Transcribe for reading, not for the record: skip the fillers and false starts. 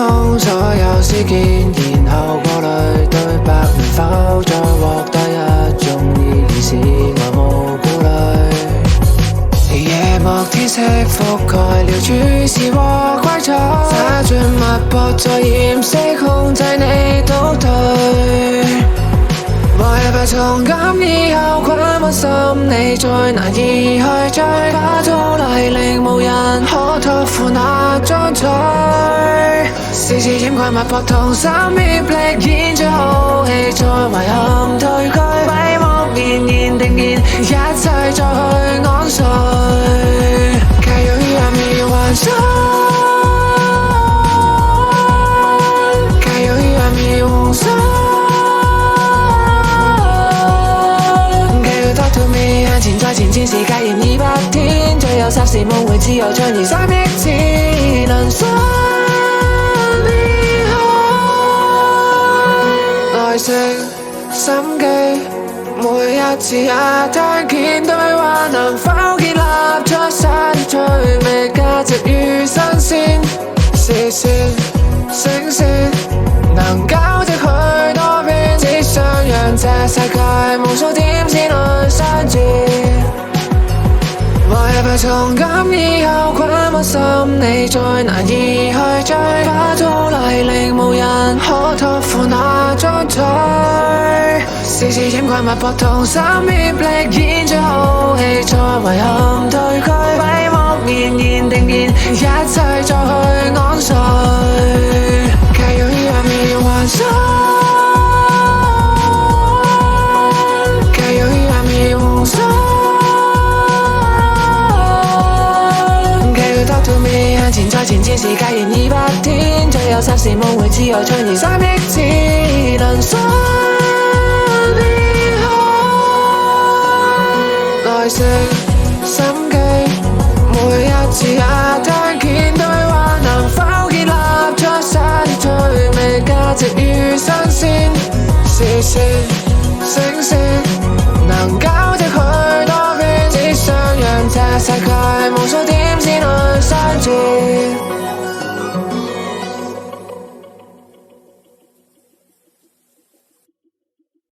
通所有事件，然後過濾對白能否再獲得一種意義，使我無顧慮。夜幕天色覆蓋了注視和規則，灑進脈搏再掩飾控制你倒退。我一敗從今以後困惑心理再難以去追，把刀嚟令無人可託付那張嘴。時時掩蓋脈搏同心協力演出好戲，在遺憾退居，閉目綿延定然，一切再去安睡。繼續於暗夜幻想，繼續於暗夜妄想，繼續 talk to me， 向前再前進是戒嚴200天，最有霎時夢回自由像如3億次輪想。耐性心機，每一次也聽見對話，能否建立出新趣味價值與新鮮視線聲線，能交織許多遍，只想讓這世界無數點線來相接。我一敗從今以後困惑心理再難以去追，把刀嚟令無人可託付那張嘴。時時掩蓋脈搏同心協力演出好戲，在遺憾退居，閉目綿延定然，一切再去安睡。繼續於暗夜幻想，繼續於暗夜妄想，繼續 talk to me， 向前再前進是戒嚴200天，最有霎時夢回自由像如3億次輪想。耐性心機，每一次也聽見對話，能否建立出新趣味價值與新鮮視線